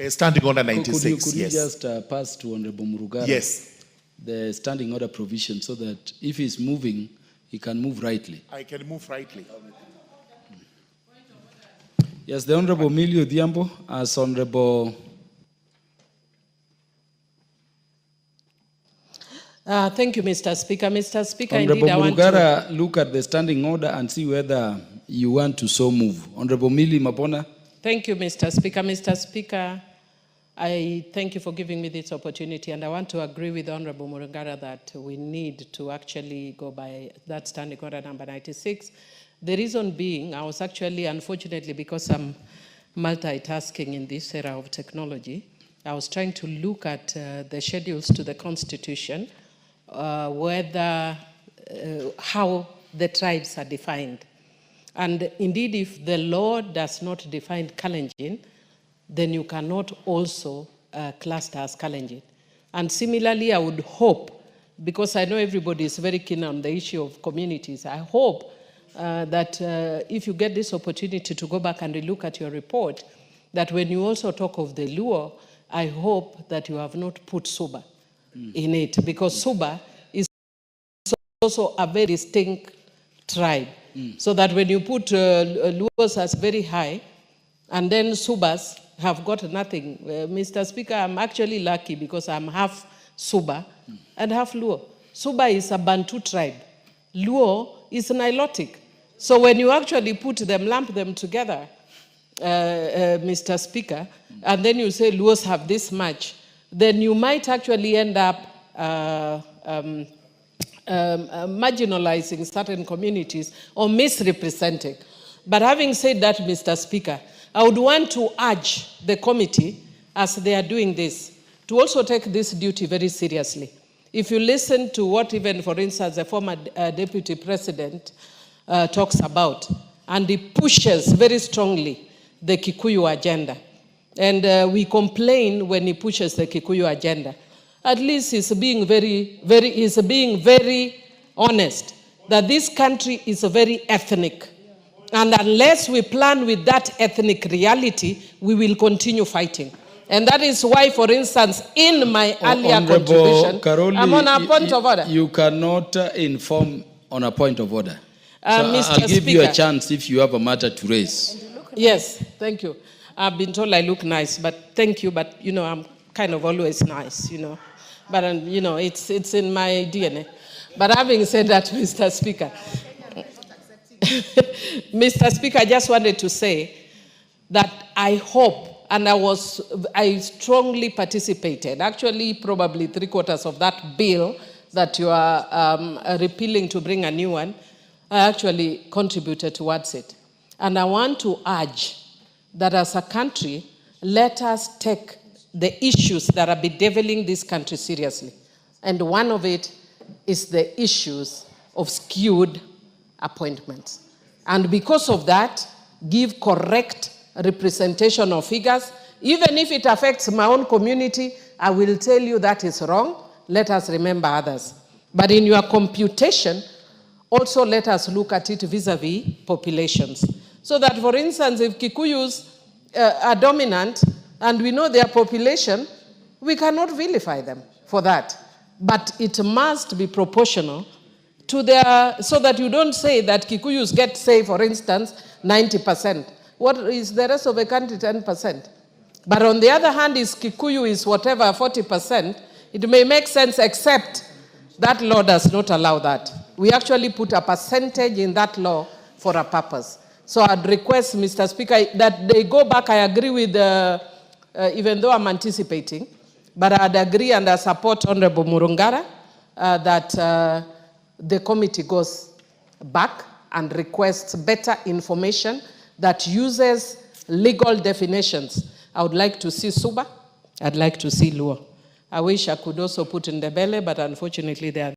Standing Order 96, could you yes. just pass to Honorable Murugara? Yes. The standing order provision so that if he's moving, he can move rightly. I can move rightly. Yes, the Honorable Millie Odhiambo as Honorable... Thank you, Mr. Speaker. Mr. Speaker, Honorable indeed, I want Murugara, look at the standing order and see whether you want to so move. Honorable Millie Mabona. Thank you, Mr. Speaker. Mr. Speaker, I thank you for giving me this opportunity, and I want to agree with Honorable Murugara that we need to actually go by that standing order number 96. The reason being, I was actually, unfortunately, because I'm multitasking in this era of technology, I was trying to look at the schedules to the Constitution, how the tribes are defined. And indeed, if the law does not define Kalenjin, then you cannot also cluster as Kalenjin. And similarly, I would hope, because I know everybody is very keen on the issue of communities, I hope that if you get this opportunity to go back and look at your report, that when you also talk of the Luo, I hope that you have not put Suba in it, because Suba is also a very distinct tribe. So that when you put Luos as very high, and then Subas have got nothing. Mr. Speaker, I'm actually lucky because I'm half Suba and half Luo. Suba is a Bantu tribe. Luo is Nilotic. So when you actually put them, lump them together, Mr. Speaker, and then you say Luos have this much, then you might actually end up marginalizing certain communities or misrepresenting. But having said that, Mr. Speaker, I would want to urge the committee, as they are doing this, to also take this duty very seriously. If you listen to what even, for instance, the former deputy president talks about, and he pushes very strongly the Kikuyu agenda. And we complain when he pushes the Kikuyu agenda. At least he's being very honest that this country is very ethnic. And unless we plan with that ethnic reality, we will continue fighting. And that is why, for instance, in my earlier contribution, Karoli, I'm on a point of order. You cannot inform on a point of order. So Mr. I'll give Speaker, you a chance if you have a matter to raise. Yes, thank you. I've been told I look nice, but thank you. But, you know, I'm kind of always nice, you know. But, you know, it's in my DNA. But having said that, Mr. Speaker, Mr. Speaker, I just wanted to say that I hope, and I strongly participated, actually probably 3/4 of that bill that you are repealing to bring a new one, I actually contributed towards it. And I want to urge that as a country, let us take the issues that are bedeviling this country seriously. And one of it is the issues of skewed appointments. And because of that, give correct representation of figures. Even if it affects my own community, I will tell you that is wrong. Let us remember others. But in your computation, also let us look at it vis-a-vis populations. So that, for instance, if Kikuyus are dominant, and we know their population, we cannot vilify them for that. But it must be proportional to their, so that you don't say that Kikuyus get, say, for instance, 90%. What is the rest of the country, 10%? But on the other hand, is Kikuyu is whatever, 40%, it may make sense, except that law does not allow that. We actually put a percentage in that law for a purpose. So I'd request, Mr. Speaker, that they go back. I agree with even though I'm anticipating, but I'd agree and I support Honorable Murugara that the committee goes back and requests better information that uses legal definitions. I would like to see Suba. I'd like to see Luo. I wish I could also put in the belly, but unfortunately they are